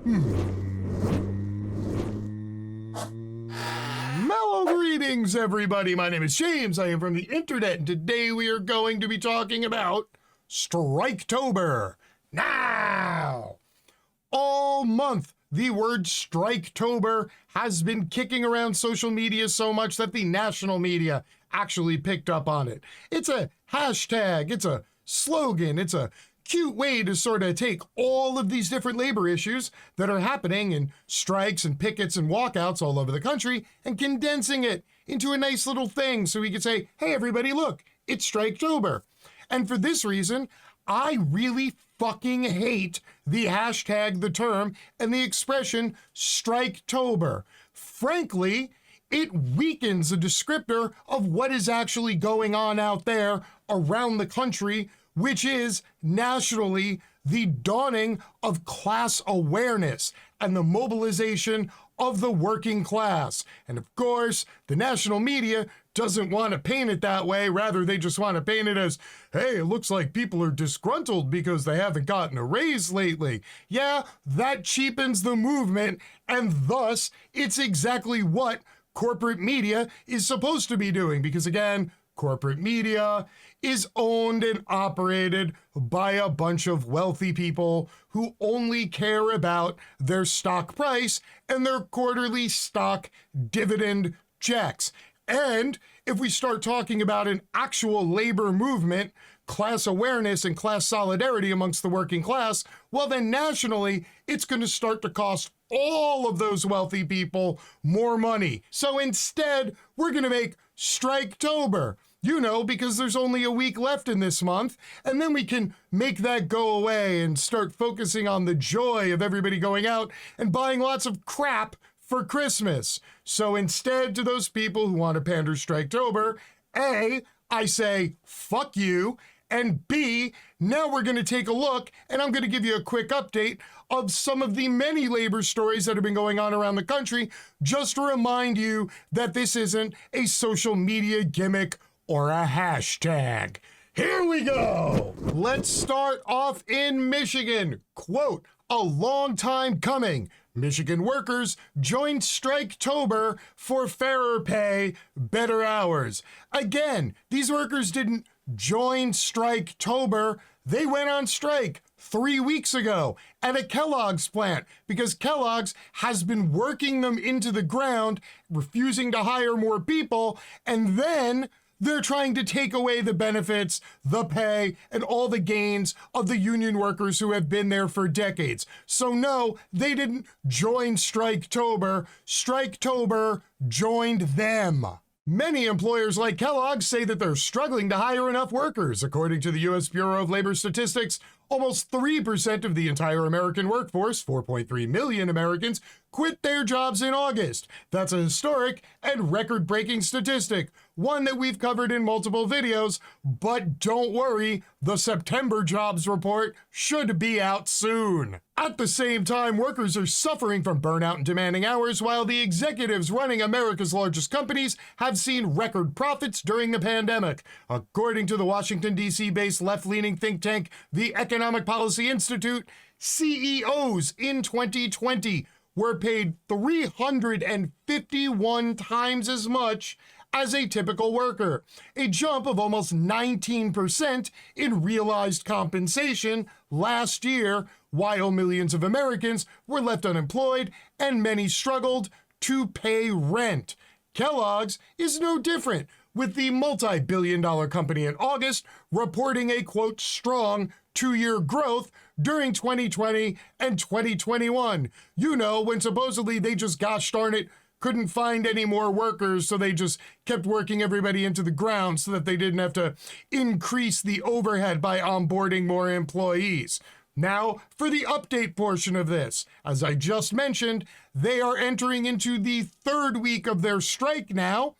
Mellow greetings, everybody. My name is James. I am from the internet, and today we are going to be talking about Striketober. Now, all month, the word Striketober has been kicking around social media so much that the national media actually picked up on it. It's a hashtag, it's a slogan, it's a cute way to sort of take all of these different labor issues that are happening in strikes and pickets and walkouts all over the country and condensing it into a nice little thing so we could say, hey, everybody, look, it's Striketober. And for this reason, I really fucking hate the hashtag, the term, and the expression Striketober. Frankly, it weakens a descriptor of what is actually going on out there around the country, which is nationally the dawning of class awareness and the mobilization of the working class. And of course, the national media doesn't want to paint it that way. Rather, they just want to paint it as, hey, it looks like people are disgruntled because they haven't gotten a raise lately. Yeah, that cheapens the movement, and thus, it's exactly what corporate media is supposed to be doing. Because again, corporate media is owned and operated by a bunch of wealthy people who only care about their stock price and their quarterly stock dividend checks. And if we start talking about an actual labor movement, class awareness and class solidarity amongst the working class, well then nationally, it's going to start to cost all of those wealthy people more money. So instead, we're going to make Striketober. You know, because there's only a week left in this month, and then we can make that go away and start focusing on the joy of everybody going out and buying lots of crap for Christmas. So instead, to those people who want to pander Striketober, A, I say, fuck you, and B, now we're going to take a look, and I'm going to give you a quick update of some of the many labor stories that have been going on around the country, just to remind you that this isn't a social media gimmick or a hashtag. Here we go. Let's start off in Michigan. Quote, a long time coming. Michigan workers joined Striketober for fairer pay, better hours. Again, these workers didn't join Striketober. They went on strike 3 weeks ago at a Kellogg's plant because Kellogg's has been working them into the ground, refusing to hire more people, and then they're trying to take away the benefits, the pay, and all the gains of the union workers who have been there for decades. So no, they didn't join Striketober. Striketober joined them. Many employers like Kellogg's say that they're struggling to hire enough workers. According to the U.S. Bureau of Labor Statistics, almost 3% of the entire American workforce, 4.3 million Americans, quit their jobs in August. That's a historic and record-breaking statistic, one that we've covered in multiple videos, but don't worry, the September jobs report should be out soon. At the same time, workers are suffering from burnout and demanding hours, while the executives running America's largest companies have seen record profits during the pandemic. According to the Washington, D.C.-based left-leaning think tank, the Economic Policy Institute, CEOs in 2020 were paid 351 times as much as a typical worker, a jump of almost 19% in realized compensation last year, while millions of Americans were left unemployed and many struggled to pay rent. Kellogg's is no different, with the multi-billion-dollar company in August reporting a, quote, strong 2-year growth during 2020 and 2021. You know, when supposedly they just, gosh darn it, couldn't find any more workers, so they just kept working everybody into the ground so that they didn't have to increase the overhead by onboarding more employees. Now, for the update portion of this, as I just mentioned, they are entering into the 3rd week of their strike now,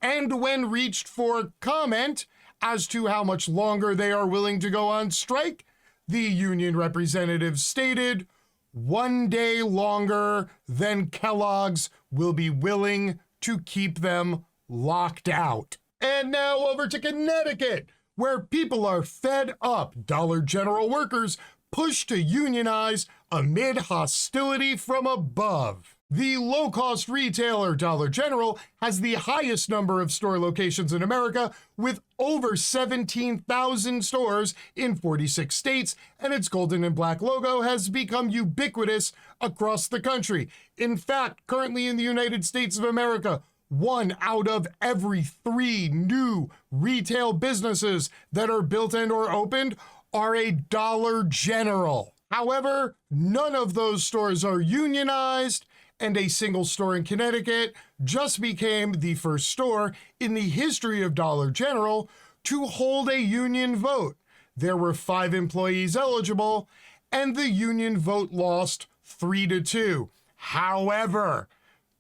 and when reached for comment as to how much longer they are willing to go on strike, the union representative stated, 1 day longer than Kellogg's will be willing to keep them locked out. And now over to Connecticut, where people are fed up. Dollar General workers push to unionize amid hostility from above. The low-cost retailer Dollar General has the highest number of store locations in America, with over 17,000 stores in 46 states, and its golden and black logo has become ubiquitous across the country. In fact, currently in the United States of America, 1 out of every 3 new retail businesses that are built and or opened are a Dollar General. However, none of those stores are unionized, and a single store in Connecticut just became the first store in the history of Dollar General to hold a union vote. There were 5 employees eligible, and the union vote lost 3-2. However,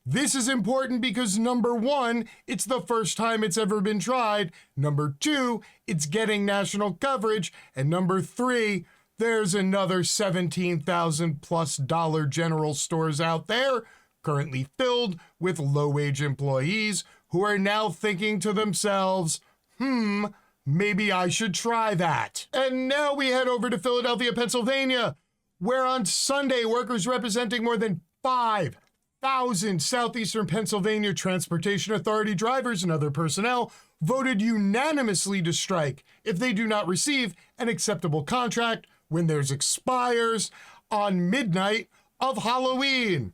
this is important because number 1, it's the first time it's ever been tried. Number 2, it's getting national coverage. And number 3, there's another 17,000 plus Dollar General stores out there currently filled with low-wage employees who are now thinking to themselves, maybe I should try that. And now we head over to Philadelphia, Pennsylvania, where on Sunday, workers representing more than 5,000 Southeastern Pennsylvania Transportation Authority drivers and other personnel voted unanimously to strike if they do not receive an acceptable contract when theirs expires on midnight of Halloween.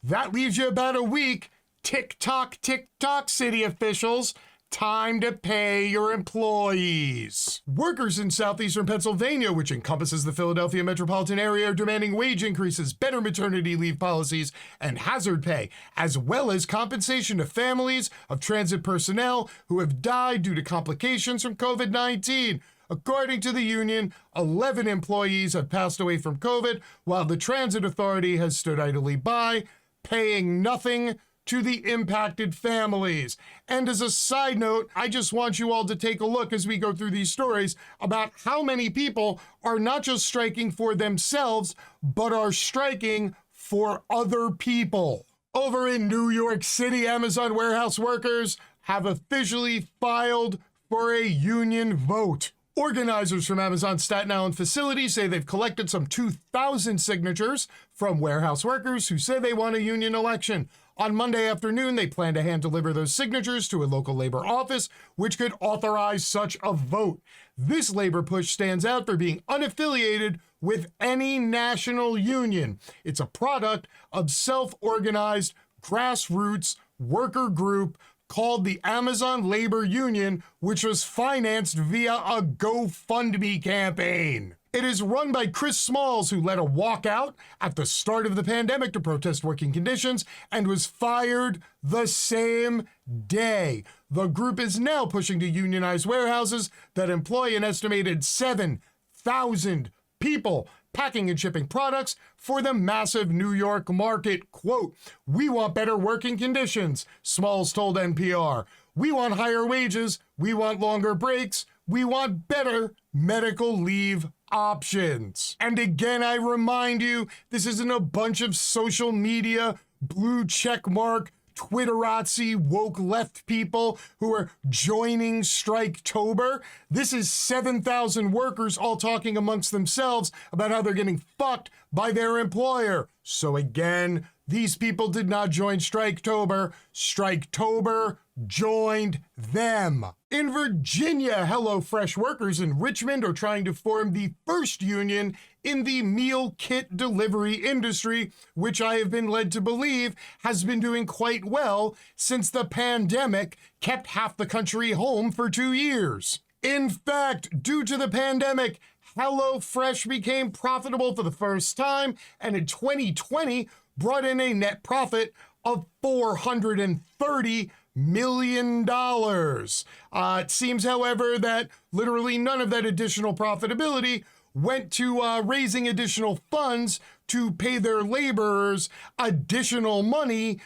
That leaves you about a week. Tick-tock, tick-tock, city officials. Time to pay your employees. Workers in southeastern Pennsylvania, which encompasses the Philadelphia metropolitan area, are demanding wage increases, better maternity leave policies, and hazard pay, as well as compensation to families of transit personnel who have died due to complications from COVID-19. According to the union, 11 employees have passed away from COVID, while the Transit Authority has stood idly by, paying nothing to the impacted families. And as a side note, I just want you all to take a look as we go through these stories about how many people are not just striking for themselves, but are striking for other people. Over in New York City, Amazon warehouse workers have officially filed for a union vote. Organizers from Amazon's Staten Island facility say they've collected some 2,000 signatures from warehouse workers who say they want a union election. On Monday afternoon, they plan to hand-deliver those signatures to a local labor office, which could authorize such a vote. This labor push stands out for being unaffiliated with any national union. It's a product of self-organized grassroots worker group called the Amazon Labor Union, which was financed via a GoFundMe campaign. It is run by Chris Smalls, who led a walkout at the start of the pandemic to protest working conditions and was fired the same day. The group is now pushing to unionize warehouses that employ an estimated 7,000 people packing and shipping products for the massive New York market. Quote, "We want better working conditions," Smalls told NPR. "We want higher wages. We want longer breaks. We want better medical leave options." And again, I remind you, this isn't a bunch of social media, blue check mark, Twitterazzi, woke left people who are joining Striketober. This is 7,000 workers all talking amongst themselves about how they're getting fucked by their employer. So again, these people did not join Striketober. Striketober joined them. In Virginia, HelloFresh workers in Richmond are trying to form the first union in the meal kit delivery industry, which I have been led to believe has been doing quite well since the pandemic kept half the country home for 2 years. In fact, due to the pandemic, HelloFresh became profitable for the first time, and in 2020 brought in a net profit of $430 million. It seems, however, that literally none of that additional profitability went to raising additional funds to pay their laborers additional money,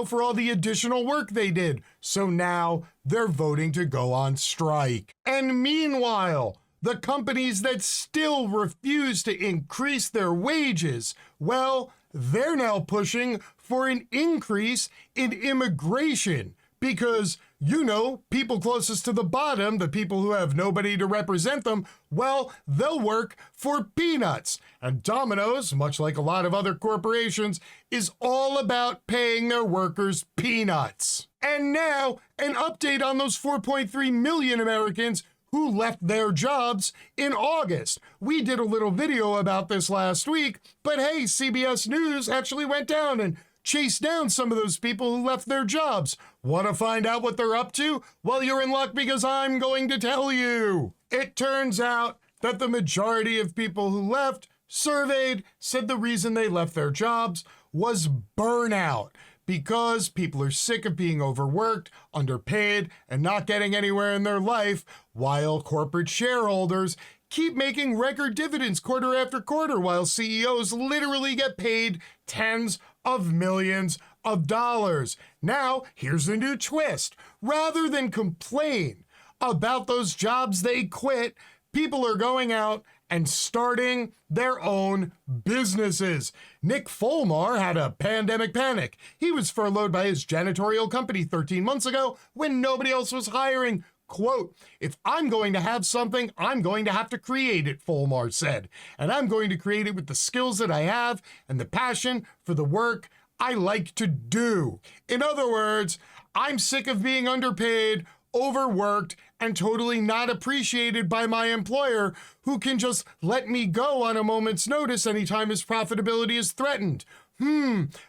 for all the additional work they did. So now they're voting to go on strike. And meanwhile, the companies that still refuse to increase their wages, well, they're now pushing for an increase in immigration because, you know, people closest to the bottom, the people who have nobody to represent them, well, they'll work for peanuts. And Domino's, much like a lot of other corporations, is all about paying their workers peanuts. And now, an update on those 4.3 million Americans who left their jobs in August. We did a little video about this last week, but hey, CBS News actually went down and chased down some of those people who left their jobs. Want to find out what they're up to? Well, you're in luck because I'm going to tell you. It turns out that the majority of people who left, surveyed, said the reason they left their jobs was burnout, because people are sick of being overworked, underpaid, and not getting anywhere in their life, while corporate shareholders keep making record dividends quarter after quarter, while CEOs literally get paid tens of millions of dollars. Now, here's the new twist. Rather than complain about those jobs they quit, people are going out and starting their own businesses. Nick Fulmar had a pandemic panic. He was furloughed by his janitorial company 13 months ago when nobody else was hiring. Quote, "If I'm going to have something, I'm going to have to create it," Fulmar said. "And I'm going to create it with the skills that I have and the passion for the work I like to do." In other words, I'm sick of being underpaid, overworked, and totally not appreciated by my employer, who can just let me go on a moment's notice anytime his profitability is threatened.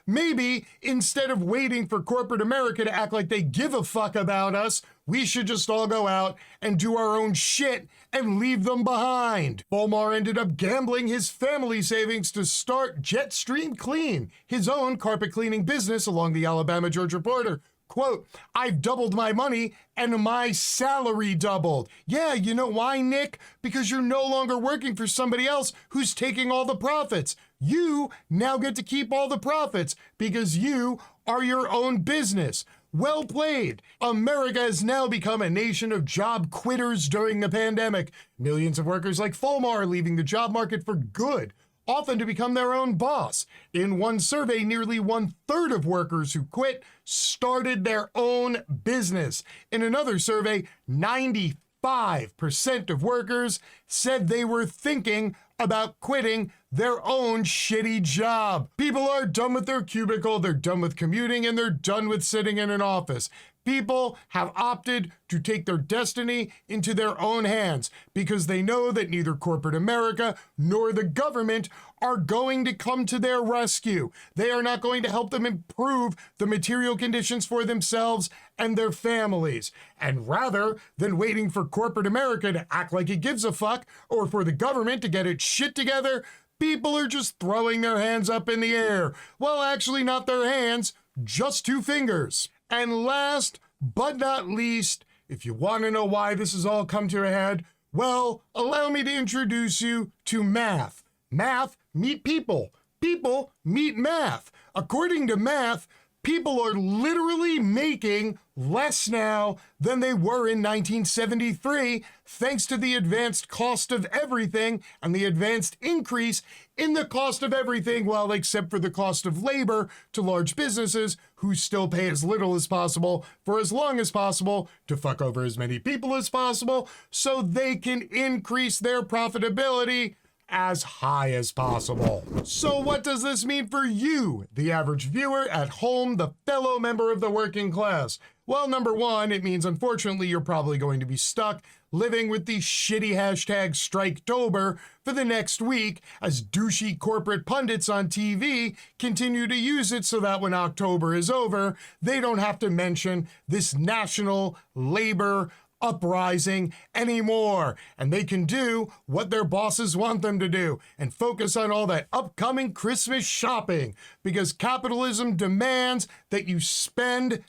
Maybe instead of waiting for corporate America to act like they give a fuck about us, we should just all go out and do our own shit and leave them behind. Fulmar ended up gambling his family savings to start Jetstream Clean, his own carpet cleaning business along the Alabama-Georgia border. Quote, "I've doubled my money and my salary doubled." Yeah, you know why, Nick? Because you're no longer working for somebody else who's taking all the profits. You now get to keep all the profits because you are your own business. Well played. America has now become a nation of job quitters during the pandemic. Millions of workers like Fulmar are leaving the job market for good, often to become their own boss. In one survey, nearly 1/3 of workers who quit started their own business. In another survey, 95% of workers said they were thinking about quitting their own shitty job. People are done with their cubicle, they're done with commuting, and they're done with sitting in an office. People have opted to take their destiny into their own hands because they know that neither corporate America nor the government are going to come to their rescue. They are not going to help them improve the material conditions for themselves and their families. And rather than waiting for corporate America to act like it gives a fuck or for the government to get its shit together, people are just throwing their hands up in the air. Well, actually not their hands, just two fingers. And last but not least, if you want to know why this has all come to a head, well, allow me to introduce you to math. Math meet people. People meet math. According to math, people are literally making less now than they were in 1973, thanks to the advanced cost of everything and the advanced increase in the cost of everything, well, except for the cost of labor to large businesses who still pay as little as possible for as long as possible to fuck over as many people as possible so they can increase their profitability as high as possible. So what does this mean for you, the average viewer at home, the fellow member of the working class? Well, number one, it means unfortunately you're probably going to be stuck living with the shitty hashtag Striketober for the next week as douchey corporate pundits on TV continue to use it so that when October is over, they don't have to mention this national labor uprising anymore, and they can do what their bosses want them to do and focus on all that upcoming Christmas shopping, because capitalism demands that you spend,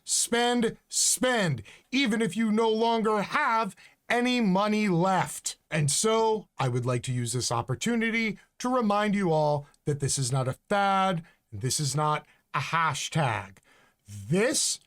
even if you no longer have any money left. And so I would like to use this opportunity to remind you all that this is not a fad, this is not a hashtag. This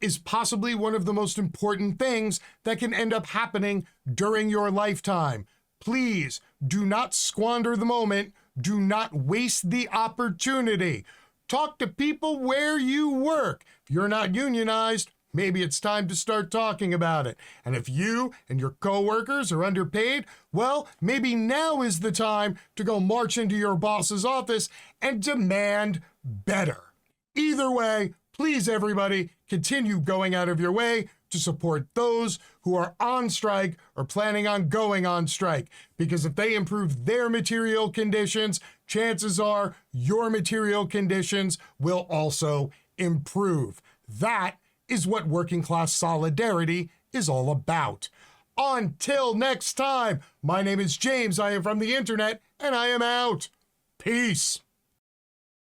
is possibly one of the most important things that can end up happening during your lifetime. Please do not squander the moment. Do not waste the opportunity. Talk to people where you work. If you're not unionized, maybe it's time to start talking about it. And if you and your coworkers are underpaid, well, maybe now is the time to go march into your boss's office and demand better. Either way, please, everybody, continue going out of your way to support those who are on strike or planning on going on strike. Because if they improve their material conditions, chances are your material conditions will also improve. That is what working class solidarity is all about. Until next time, my name is James. I am from the internet, and I am out. Peace.